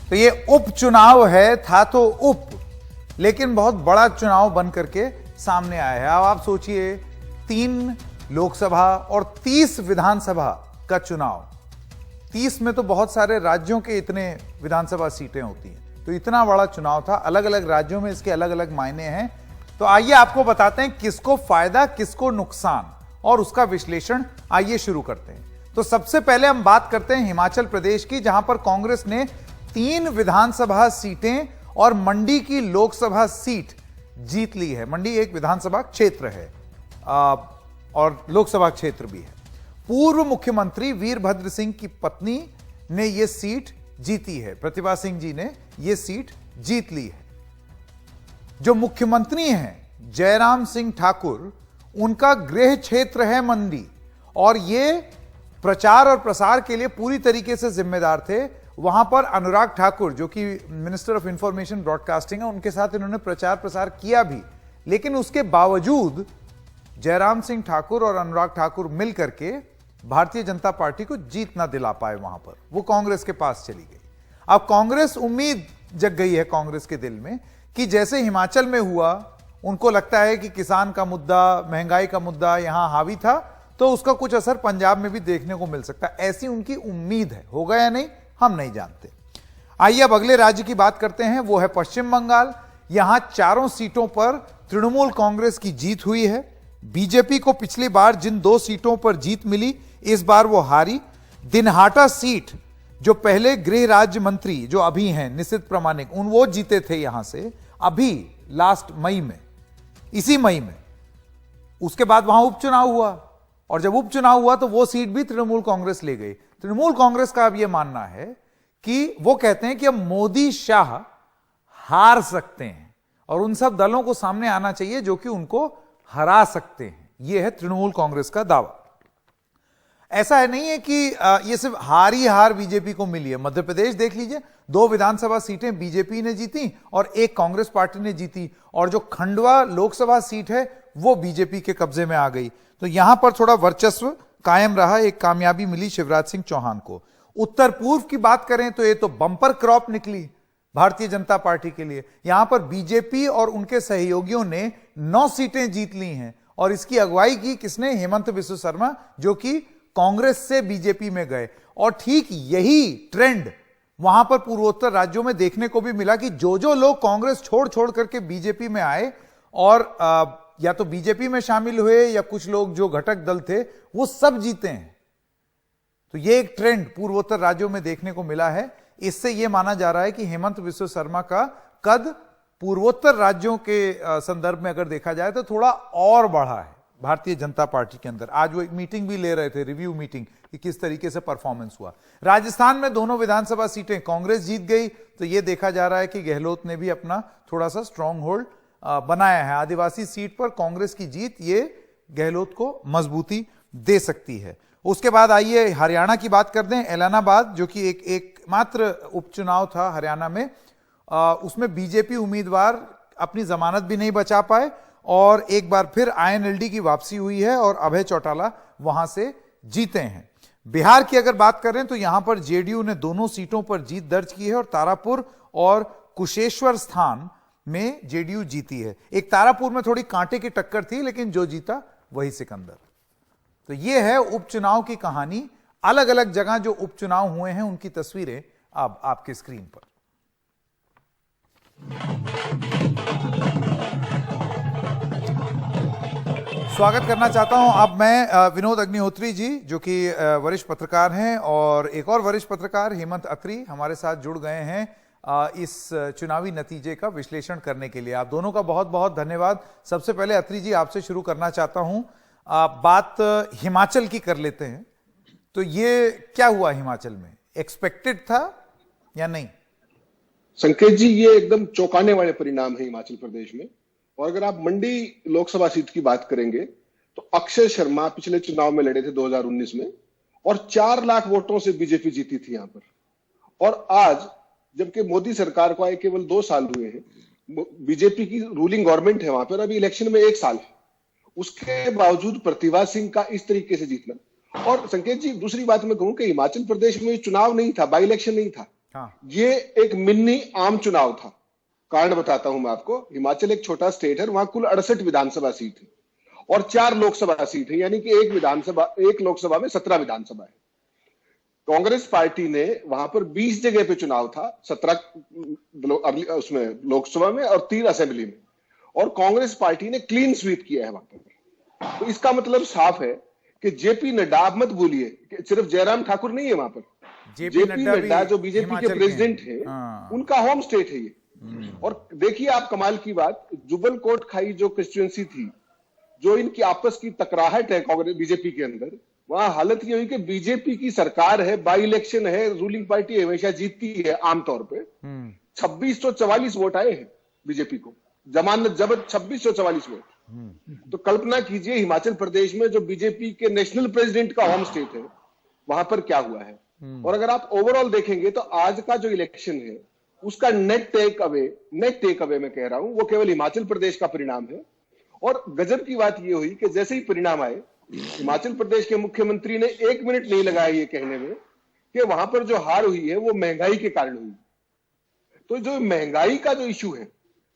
तो ये उपचुनाव है, था तो उप, लेकिन बहुत बड़ा चुनाव बन करके सामने आया है। अब आप सोचिए 3 लोकसभा और 30 विधानसभा का चुनाव। 30 में तो बहुत सारे राज्यों के इतने विधानसभा सीटें होती हैं, तो इतना बड़ा चुनाव था। अलग अलग राज्यों में इसके अलग अलग मायने हैं। तो आइए आपको बताते हैं किसको फायदा किसको नुकसान, और उसका विश्लेषण आइए शुरू करते हैं। तो सबसे पहले हम बात करते हैं हिमाचल प्रदेश की, जहां पर कांग्रेस ने 3 विधानसभा सीटें और मंडी की लोकसभा सीट जीत ली है। मंडी एक विधानसभा क्षेत्र है और लोकसभा क्षेत्र भी है। पूर्व मुख्यमंत्री वीरभद्र सिंह की पत्नी ने यह सीट जीती है, प्रतिभा सिंह जी ने यह सीट जीत ली है। जो मुख्यमंत्री हैं जयराम सिंह ठाकुर, उनका गृह क्षेत्र है मंडी, और ये प्रचार और प्रसार के लिए पूरी तरीके से जिम्मेदार थे। वहां पर अनुराग ठाकुर, जो कि मिनिस्टर ऑफ इंफॉर्मेशन ब्रॉडकास्टिंग है, उनके साथ इन्होंने प्रचार प्रसार किया भी, लेकिन उसके बावजूद जयराम सिंह ठाकुर और अनुराग ठाकुर मिलकर के भारतीय जनता पार्टी को जीत ना दिला पाए। वहां पर वो कांग्रेस के पास चली गई। अब कांग्रेस, उम्मीद जग गई है कांग्रेस के दिल में कि जैसे हिमाचल में हुआ, उनको लगता है कि किसान का मुद्दा, महंगाई का मुद्दा यहां हावी था, तो उसका कुछ असर पंजाब में भी देखने को मिल सकता है। ऐसी उनकी उम्मीद है। होगा या नहीं हम नहीं जानते। आइए अब अगले राज्य की बात करते हैं, वो है पश्चिम बंगाल। यहां 4 सीटों पर तृणमूल कांग्रेस की जीत हुई है। बीजेपी को पिछली बार जिन 2 सीटों पर जीत मिली, इस बार वो हारी। दिनहाटा सीट, जो पहले गृह राज्य मंत्री जो अभी हैं निशित प्रामाणिक, वो जीते थे यहां से अभी लास्ट मई में, इसी मई में। उसके बाद वहां उपचुनाव हुआ, और जब उपचुनाव हुआ तो वो सीट भी तृणमूल कांग्रेस ले गई। तृणमूल कांग्रेस का अब यह मानना है कि वो कहते हैं कि अब मोदी शाह हार सकते हैं और उन सब दलों को सामने आना चाहिए जो कि उनको हरा सकते हैं। यह है तृणमूल कांग्रेस का दावा। ऐसा है नहीं है कि ये सिर्फ हार ही हार बीजेपी को मिली है। मध्य प्रदेश देख लीजिए, 2 विधानसभा सीटें बीजेपी ने जीती और 1 कांग्रेस पार्टी ने जीती, और जो खंडवा लोकसभा सीट है वो बीजेपी के कब्जे में आ गई। तो यहां पर थोड़ा वर्चस्व कायम रहा, एक कामयाबी मिली शिवराज सिंह चौहान को। उत्तर पूर्व की बात करें तो ये तो बंपर क्रॉप निकली भारतीय जनता पार्टी के लिए। यहां पर बीजेपी और उनके सहयोगियों ने 9 सीटें जीत ली हैं, और इसकी अगुवाई की किसने? हेमंत बिस्व शर्मा, जो कि कांग्रेस से बीजेपी में गए। और ठीक यही ट्रेंड वहां पर पूर्वोत्तर राज्यों में देखने को भी मिला कि जो जो लोग कांग्रेस छोड़ छोड़ करके बीजेपी में आए और या तो बीजेपी में शामिल हुए, या कुछ लोग जो घटक दल थे वो सब जीते हैं। तो ये एक ट्रेंड पूर्वोत्तर राज्यों में देखने को मिला है। इससे यह माना जा रहा है कि हेमंत बिस्व शर्मा का कद पूर्वोत्तर राज्यों के संदर्भ में अगर देखा जाए तो थोड़ा और बढ़ा है भारतीय जनता पार्टी के अंदर। आज वो एक मीटिंग भी ले रहे थे, रिव्यू मीटिंग, कि किस तरीके से परफॉर्मेंस हुआ। राजस्थान में दोनों विधानसभा सीटें कांग्रेस जीत गई, तो यह देखा जा रहा है कि गहलोत ने भी अपना थोड़ा सा स्ट्रांग होल्ड बनाया है। आदिवासी सीट पर कांग्रेस की जीत ये गहलोत को मजबूती दे सकती है। उसके बाद आइए हरियाणा की बात कर दें। एलनाबाद, जो कि एक मात्र उपचुनाव था हरियाणा में, उसमें बीजेपी उम्मीदवार अपनी जमानत भी नहीं बचा पाए, और एक बार फिर आईएनएलडी की वापसी हुई है और अभय चौटाला वहां से जीते हैं। बिहार की अगर बात करें तो यहां पर जेडीयू ने दोनों सीटों पर जीत दर्ज की है, और तारापुर और कुशेश्वर स्थान में जेडीयू जीती है। एक तारापुर में थोड़ी कांटे की टक्कर थी, लेकिन जो जीता वही सिकंदर। तो यह है उपचुनाव की कहानी। अलग अलग जगह जो उपचुनाव हुए हैं उनकी तस्वीरें अब आपके स्क्रीन पर। स्वागत करना चाहता हूं अब मैं विनोद अग्निहोत्री जी, जो कि वरिष्ठ पत्रकार हैं, और एक और वरिष्ठ पत्रकार हेमंत अत्री हमारे साथ जुड़ गए हैं इस चुनावी नतीजे का विश्लेषण करने के लिए। आप दोनों का बहुत बहुत धन्यवाद। सबसे पहले अत्री जी आपसे शुरू करना चाहता हूं, बात हिमाचल की कर लेते हैं। तो ये क्या हुआ हिमाचल में? एक्सपेक्टेड था या नहीं? संकेत जी, ये एकदम चौंकाने वाले परिणाम है हिमाचल प्रदेश में। और अगर आप मंडी लोकसभा सीट की बात करेंगे तो अक्षय शर्मा पिछले चुनाव में लड़े थे 2019 में, और 4 लाख वोटों से बीजेपी जीती थी यहां पर। और आज जबकि मोदी सरकार को आए केवल 2 साल हुए हैं, बीजेपी की रूलिंग गवर्नमेंट है वहां पर, अभी इलेक्शन में 1 साल है, उसके बावजूद प्रतिभा सिंह का इस तरीके से जीतना। और संकेत जी, दूसरी बात मैं कहूं कि हिमाचल प्रदेश में चुनाव नहीं था, बाई इलेक्शन नहीं था, हाँ। ये एक मिनी आम चुनाव था। कारण बताता हूं मैं आपको। हिमाचल एक छोटा स्टेट है, वहां कुल 68 विधानसभा सीट है और 4 लोकसभा सीट है, यानी कि एक लोकसभा में 17 विधानसभा है। कांग्रेस पार्टी ने वहां पर 20 जगह पे चुनाव था, 17 उसमें लोकसभा में और 3 असेंबली में, और कांग्रेस पार्टी ने क्लीन स्वीप किया है वहां पर। तो इसका मतलब साफ है कि जेपी नड्डा, आप मत भूलिए कि सिर्फ जयराम ठाकुर नहीं है वहां पर। जेपी नड्डा जो बीजेपी के प्रेसिडेंट है, उनका होम स्टेट है ये। और देखिए आप कमाल की बात, जुब्बल कोटखाई जो कंस्टिट्यूएंसी थी, जो इनकी आपस की टकराहट है कांग्रेस बीजेपी के अंदर, वहां हालत ये हुई कि बीजेपी की सरकार है, बाई इलेक्शन है, रूलिंग पार्टी हमेशा जीतती है आमतौर पे। 2644 वोट आए हैं बीजेपी को, जमानत जब्त 2644 वोट। तो कल्पना कीजिए हिमाचल प्रदेश में जो बीजेपी के नेशनल प्रेसिडेंट का होम स्टेट है, वहां पर क्या हुआ है। और अगर आप ओवरऑल देखेंगे तो आज का जो इलेक्शन है उसका नेट टेक अवे मैं कह रहा हूं, वो केवल हिमाचल प्रदेश का परिणाम है। और गजब की बात यह हुई कि जैसे ही परिणाम आए, हिमाचल प्रदेश के मुख्यमंत्री ने 1 मिनट नहीं लगाया ये कहने में कि वहां पर जो हार हुई है वो महंगाई के कारण हुई। तो जो महंगाई का जो इश्यू है,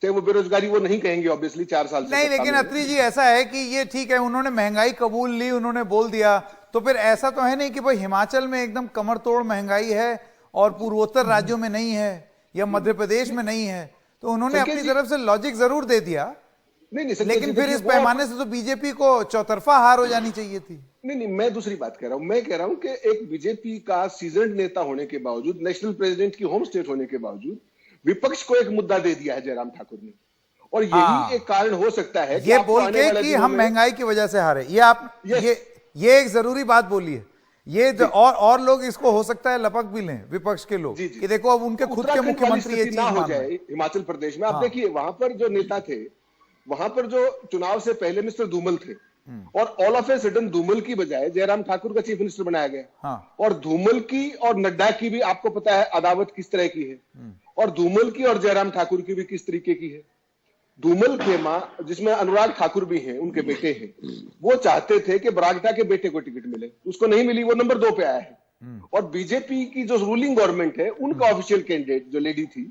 चाहे वो बेरोजगारी, वो नहीं कहेंगे ऑब्वियसली 4 साल से नहीं, लेकिन अत्री जी ऐसा है कि ये ठीक है, उन्होंने महंगाई कबूल ली, उन्होंने बोल दिया, तो फिर ऐसा तो है नहीं कि भाई हिमाचल में एकदम कमर तोड़ महंगाई है और पूर्वोत्तर राज्यों में नहीं है या मध्य प्रदेश में नहीं है। तो उन्होंने अपनी तरफ से लॉजिक जरूर दे दिया, नहीं, लेकिन फिर इस पैमाने से तो बीजेपी को चौतरफा हार हो जानी चाहिए थी। नहीं, मैं दूसरी बात कह रहा हूं। मैं कह रहा हूं कि एक बीजेपी का सीजन्ड नेता होने के बावजूद, नेशनल प्रेसिडेंट की होम स्टेट होने के बावजूद, विपक्ष को एक मुद्दा दे दिया है जयराम ठाकुर ने। और यही एक कारण हो सकता है ये बोल के कि हम महंगाई की वजह से हारे। ये आप ये एक जरूरी बात बोली है। ये और लोग इसको हो सकता है लपक भी लें, विपक्ष के लोग, कि देखो अब उनके खुद के मुख्यमंत्री ये चीज ना हो जाए हिमाचल प्रदेश में। आप देखिए वहां पर जो नेता थे, वहां पर जो चुनाव से पहले मिस्टर धूमल थे, और all of a sudden Dhumal की बजाय जयराम ठाकुर का चीफ मिनिस्टर बनाया गया। और धूमल की और नड्डा की भी आपको पता है अदावत किस तरह की है, और धूमल की और जयराम ठाकुर की भी किस तरीके की है। धूमल के मां, जिसमें अनुराग ठाकुर भी हैं, उनके बेटे हैं, वो चाहते थे कि बरागटा के बेटे को टिकट मिले, उसको नहीं मिली, वो नंबर 2 पे आया है। और बीजेपी की जो रूलिंग गवर्नमेंट है, उनका ऑफिशियल कैंडिडेट जो लेडी थी,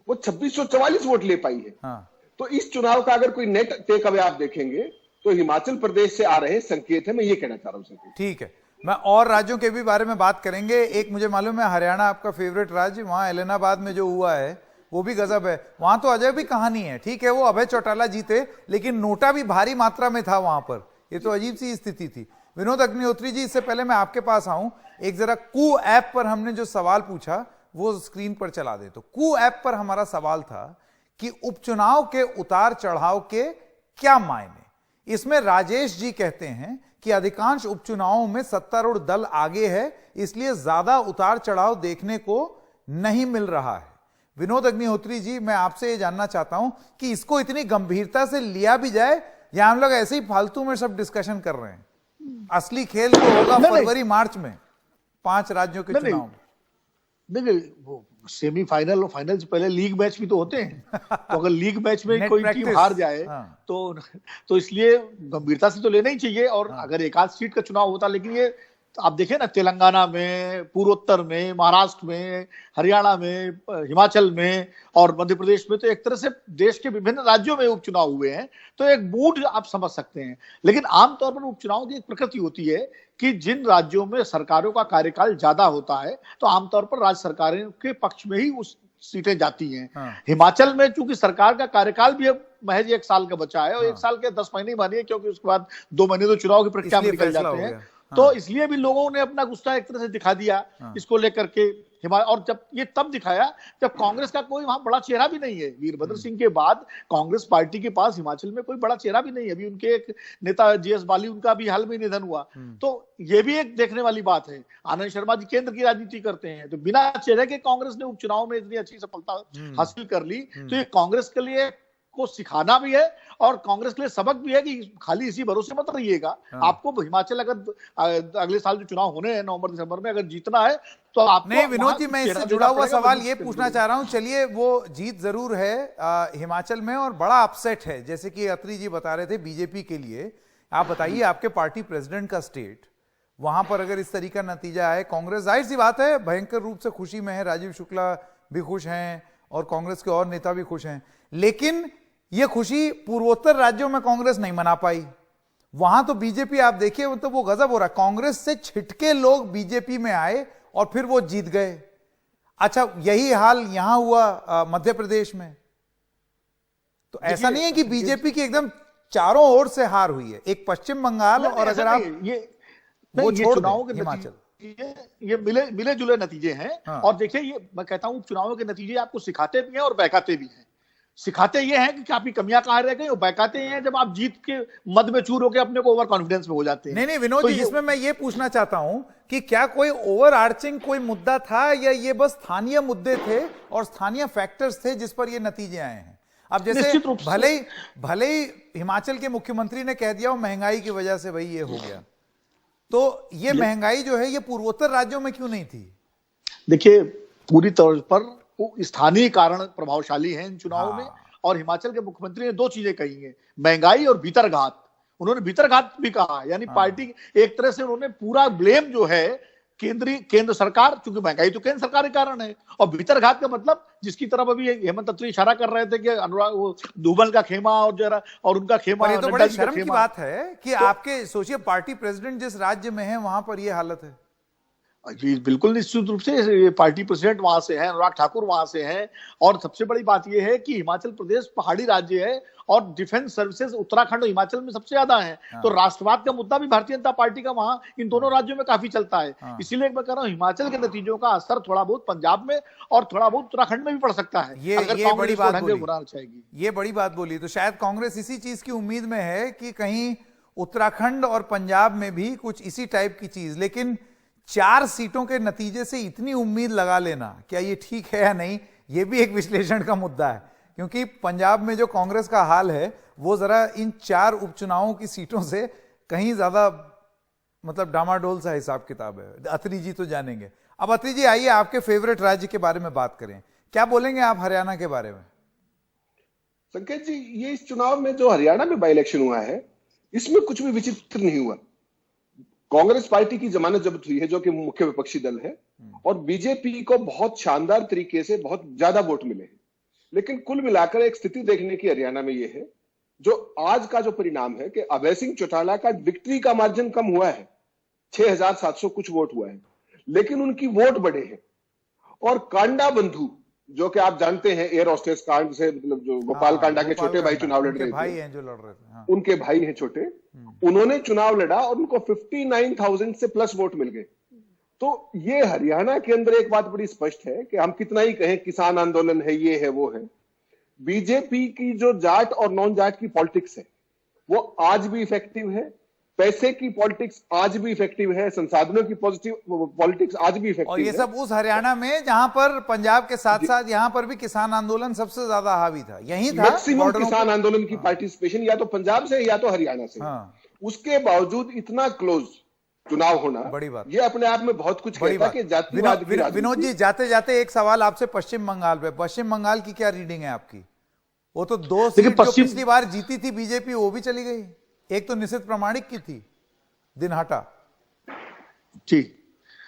वो 2644 वोट ले पाई है। तो इस चुनाव का अगर कोई नेट टेक अवे आप देखेंगे तो हिमाचल प्रदेश से आ रहे संकेत है, मैं ये कहना चाह रहा हूं। ठीक है, मैं और राज्यों के भी बारे में बात करेंगे। एक मुझे मालूम है हरियाणा आपका फेवरेट राज्य, वहां एलनाबाद में जो हुआ है वो भी गजब है। वहां तो अजय भी कहानी है, ठीक है, वो अभय चौटाला जीते, लेकिन नोटा भी भारी मात्रा में था वहां पर। ये तो अजीब सी स्थिति थी। विनोद अग्निहोत्री जी, इससे पहले मैं आपके पास आऊं, एक जरा कू ऐप पर हमने जो सवाल पूछा वो स्क्रीन पर चला दे। तो कू ऐप पर हमारा सवाल था कि उपचुनाव के उतार चढ़ाव के क्या मायने। इसमें राजेश जी कहते हैं कि अधिकांश उपचुनावों में सत्तारूढ़ दल आगे है, इसलिए ज्यादा उतार चढ़ाव देखने को नहीं मिल रहा है। विनोद अग्निहोत्री जी, मैं आपसे ये जानना चाहता हूं कि इसको इतनी गंभीरता से लिया भी जाए या हम लोग ऐसे ही फालतू में सब डिस्कशन कर रहे हैं। असली खेल तो होगा फरवरी मार्च में 5 राज्यों के चुनाव में। देखिए, वो सेमीफाइनल और फाइनल से पहले लीग मैच भी तो होते हैं। तो अगर लीग मैच में कोई टीम हार जाए तो इसलिए गंभीरता से तो लेना ही चाहिए। और अगर एक आध सीट का चुनाव होता, लेकिन ये आप देखें ना, तेलंगाना में, पूर्वोत्तर में, महाराष्ट्र में, हरियाणा में, हिमाचल में और मध्य प्रदेश में, तो एक तरह से देश के विभिन्न राज्यों में उपचुनाव हुए हैं। तो एक मूड आप समझ सकते हैं। लेकिन आमतौर पर उपचुनाव की एक प्रकृति होती है कि जिन राज्यों में सरकारों का कार्यकाल ज्यादा होता है, तो आमतौर पर राज्य सरकारों के पक्ष में ही उस सीटें जाती हैं। हिमाचल में चूंकि सरकार का कार्यकाल भी अब महज 1 साल का बचा है, और 1 साल के 10 महीने मानिए, क्योंकि उसके बाद 2 महीने तो चुनाव की प्रक्रिया में निकल जाते हैं। तो इसलिए भी लोगों ने अपना गुस्सा एक तरह से दिखा दिया इसको लेकर के। और जब ये तब दिखाया जब कांग्रेस का कोई वहां बड़ा चेहरा भी नहीं है। वीरभद्र सिंह के बाद कांग्रेस पार्टी के पास हिमाचल में कोई बड़ा चेहरा भी नहीं है। अभी उनके एक नेता जीएस बाली, उनका भी हाल में निधन हुआ। तो ये भी एक देखने वाली बात है। आनंद शर्मा जी केंद्र की राजनीति करते हैं, तो बिना चेहरे के कांग्रेस ने उपचुनाव में इतनी अच्छी सफलता हासिल कर ली। तो ये कांग्रेस के लिए को सिखाना भी है और कांग्रेस के लिए सबक भी है कि खाली इसी भरोसे मत रहिएगा। आपको हिमाचल अगर अगले साल जो चुनाव होने हैं नवंबर दिसंबर में, अगर जीतना है तो आप नहीं। विनोद जी, मैं इससे जुड़ा हुआ सवाल ये पूछना चाह रहा हूं। चलिए, वो जीत जरूर है हिमाचल में और बड़ा अपसेट है, जैसे कि अत्री जी बता रहे थे बीजेपी के लिए। आप बताइए, आपके पार्टी प्रेसिडेंट का स्टेट, वहां पर अगर इस तरीका नतीजा आए, कांग्रेस जाहिर सी बात है भयंकर रूप से खुशी में है, राजीव शुक्ला भी खुश हैं और कांग्रेस के और नेता भी खुश हैं, लेकिन यह खुशी पूर्वोत्तर राज्यों में कांग्रेस नहीं मना पाई। वहां तो बीजेपी आप देखिए तो वो गजब हो रहा है, कांग्रेस से छिटके लोग बीजेपी में आए और फिर वो जीत गए। अच्छा, यही हाल यहां हुआ मध्य प्रदेश में। तो ऐसा नहीं है कि बीजेपी की एकदम चारों ओर से हार हुई है, एक पश्चिम बंगाल और अगर आप वो छोड़ चुनावों के हिमाचल, ये मिले जुले नतीजे हैं। हाँ। और देखिए, ये मैं कहता हूं चुनावों के नतीजे आपको सिखाते भी हैं और बहकाते भी हैं। सिखाते ये हैं कि आपकी कमियां कहां रह गई, और बहकाते ये हैं जब आप जीत के मद में चूर होकर अपने को ओवर कॉन्फिडेंस में हो जाते हैं। नहीं विनोद जी, इसमें मैं ये पूछना चाहता हूं कि क्या कोई ओवर आर्चिंग कोई मुद्दा था या ये बस स्थानीय मुद्दे थे और स्थानीय फैक्टर्स थे जिस पर ये नतीजे आए हैं? अब जैसे भले ही हिमाचल के मुख्यमंत्री ने कह दिया महंगाई की वजह से भाई ये हो गया, तो ये महंगाई जो है ये पूर्वोत्तर राज्यों में क्यों नहीं थी? देखिए, पूरी तौर पर स्थानीय कारण प्रभावशाली हैं इन चुनावों में। और हिमाचल के मुख्यमंत्री ने दो चीजें कही हैं, महंगाई और भीतरघात। उन्होंने भीतरघात भी कहा, यानी पार्टी एक तरह से उन्होंने पूरा ब्लेम जो है केंद्र सरकार, क्योंकि महंगाई तो केंद्र सरकार के कारण है, और भीतरघात का मतलब जिसकी तरफ अभी हेमंत अत्री इशारा कर रहे थे कि अनुराग धूमल का खेमा और उनका खेमा। ये तो बड़ी शर्म की बात है कि आपके सोचिए पार्टी प्रेसिडेंट जिस राज्य में है वहां पर यह हालत है। जी बिल्कुल, निश्चित रूप से पार्टी प्रेसिडेंट वहां से हैं, अनुराग ठाकुर वहां से हैं। और सबसे बड़ी बात यह है कि हिमाचल प्रदेश पहाड़ी राज्य है और डिफेंस सर्विसेज उत्तराखंड और हिमाचल में सबसे ज्यादा है। तो राष्ट्रवाद का मुद्दा भी भारतीय जनता पार्टी का वहां इन दोनों राज्यों में काफी चलता है। इसीलिए मैं कह रहा हूं हिमाचल के नतीजों का असर थोड़ा बहुत पंजाब में और थोड़ा बहुत उत्तराखंड में भी पड़ सकता है। ये बड़ी बात बोली, ये बड़ी बात बोली। तो शायद कांग्रेस इसी चीज की उम्मीद में है कि कहीं उत्तराखंड और पंजाब में भी कुछ इसी टाइप की चीज, लेकिन 4 सीटों के नतीजे से इतनी उम्मीद लगा लेना क्या ये ठीक है या नहीं, ये भी एक विश्लेषण का मुद्दा है। क्योंकि पंजाब में जो कांग्रेस का हाल है वो जरा इन 4 उपचुनावों की सीटों से कहीं ज्यादा मतलब डामाडोल सा हिसाब किताब है। अत्री जी तो जानेंगे। अब अत्री जी आइए आपके फेवरेट राज्य के बारे में बात करें, क्या बोलेंगे आप हरियाणा के बारे में? संकेत जी, ये इस चुनाव में जो हरियाणा में बाई इलेक्शन हुआ है इसमें कुछ भी विचित्र नहीं हुआ। कांग्रेस पार्टी की जमानत जब्त हुई है जो कि मुख्य विपक्षी दल है, और बीजेपी को बहुत शानदार तरीके से बहुत ज्यादा वोट मिले हैं। लेकिन कुल मिलाकर एक स्थिति देखने की हरियाणा में यह है, जो आज का जो परिणाम है कि अभय सिंह चौटाला का विक्ट्री का मार्जिन कम हुआ है, 6,700 कुछ वोट हुआ है, लेकिन उनकी वोट बढ़े हैं। और कांडा बंधु जो कि आप जानते हैं एयर होस्टेस कांड से, मतलब जो गोपाल कांडा के छोटे भाई चुनाव लड़ रहे थे, उनके भाई हैं छोटे, उन्होंने चुनाव लड़ा और उनको 59,000 से प्लस वोट मिल गए। तो ये हरियाणा के अंदर एक बात बड़ी स्पष्ट है कि हम कितना ही कहें किसान आंदोलन है, ये है वो है, बीजेपी की जो जाट और नॉन जाट की पॉलिटिक्स है वो आज भी इफेक्टिव है, पैसे की पॉलिटिक्स आज भी इफेक्टिव है, संसाधनों की पॉजिटिव पॉलिटिक्स आज भी इफेक्टिव है। और ये सब उस हरियाणा में जहां पर पंजाब के साथ साथ यहां पर भी किसान आंदोलन सबसे ज्यादा हावी था, यही था मैक्सिमम किसान आंदोलन की पार्टिसिपेशन या तो पंजाब से या तो हरियाणा से। उसके बावजूद इतना क्लोज चुनाव होना बड़ी बात, ये अपने आप में बहुत कुछ कहता है कि जातिवाद की राजनीति। विनोद जी, जाते जाते एक सवाल आपसे पश्चिम बंगाल पे, पश्चिम बंगाल की क्या रीडिंग है आपकी? वो तो 2 सीट जो पिछली बार जीती थी बीजेपी वो भी चली गई, एक तो निशित प्रामाणिक की थी, दिनहाटा। जी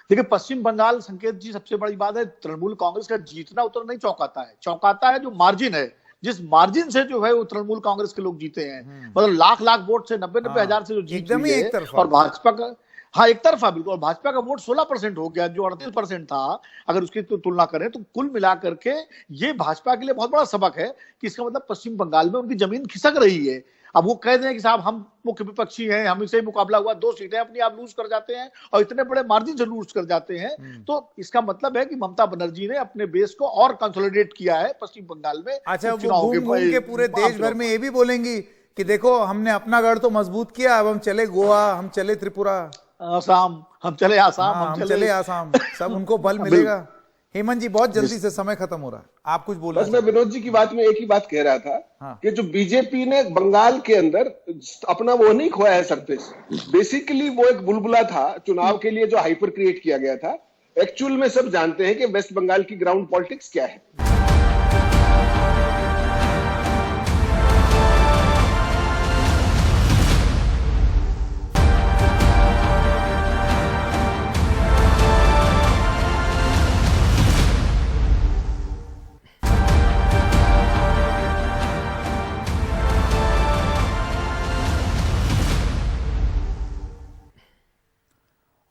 देखिए, पश्चिम बंगाल संकेत जी सबसे बड़ी बात है, तृणमूल कांग्रेस का जीतना उतना नहीं चौंकाता है, चौंकाता है जो मार्जिन है, जिस मार्जिन से जो है वो तृणमूल कांग्रेस के लोग जीते हैं। मतलब लाख वोट से 90 हजार से जो जीत हुई है, और भाजपा का एक तरफा बिल्कुल, और भाजपा का वोट 16% हो गया जो 38% था अगर उसकी तुलना करें। तो कुल मिलाकर के ये भाजपा के लिए बहुत बड़ा सबक है कि इसका मतलब पश्चिम बंगाल में उनकी जमीन खिसक रही है। अब वो कह दें कि साहब हम मुख्य विपक्षी हैं, हमसे मुकाबला हुआ, 2 सीटें अपनी आप लूज कर जाते हैं और इतने बड़े मार्जिन से लूज कर जाते हैं, तो इसका मतलब है कि ममता बनर्जी ने अपने बेस को और कंसोलिडेट किया है पश्चिम बंगाल में। अच्छा, वो घूम के पूरे देश भर में ये भी बोलेंगी कि देखो हमने अपना गढ़ तो मजबूत किया, अब हम चले गोवा, हम चले त्रिपुरा, आसाम, हम चले आसाम, हम चले आसाम, सब उनको बल मिलेगा। हेमंत जी, बहुत जल्दी से समय खत्म हो रहा है, आप कुछ बोल रहे थे? बस मैं विनोद जी की बात में एक ही बात कह रहा था कि जो बीजेपी ने बंगाल के अंदर अपना वो नहीं खोया है सरफेस, बेसिकली वो एक बुलबुला था चुनाव के लिए जो हाइपर क्रिएट किया गया था। एक्चुअल में सब जानते हैं कि वेस्ट बंगाल की ग्राउंड पॉलिटिक्स क्या है।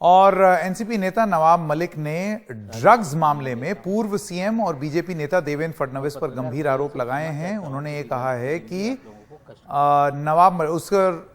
और एनसीपी नेता नवाब मलिक ने ड्रग्स मामले में पूर्व सीएम और बीजेपी नेता देवेंद्र फडणवीस पर गंभीर आरोप लगाए हैं। उन्होंने ये कहा है कि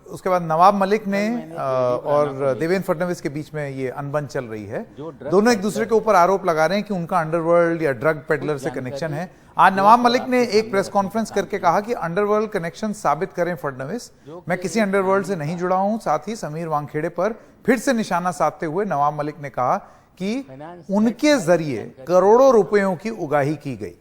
उसके बाद नवाब मलिक ने और देवेंद्र फडणवीस के बीच में ये अनबन चल रही है। दोनों एक दूसरे के ऊपर आरोप लगा रहे हैं कि उनका अंडरवर्ल्ड या ड्रग पेडलर से कनेक्शन है। आज नवाब मलिक ने एक प्रेस कॉन्फ्रेंस करके कहा कि अंडरवर्ल्ड कनेक्शन साबित करें फडणवीस, मैं किसी अंडरवर्ल्ड से नहीं जुड़ा हूं। साथ ही समीर वानखेड़े पर फिर से निशाना साधते हुए नवाब मलिक ने कहा कि उनके जरिए करोड़ों रुपयों की उगाही की गई।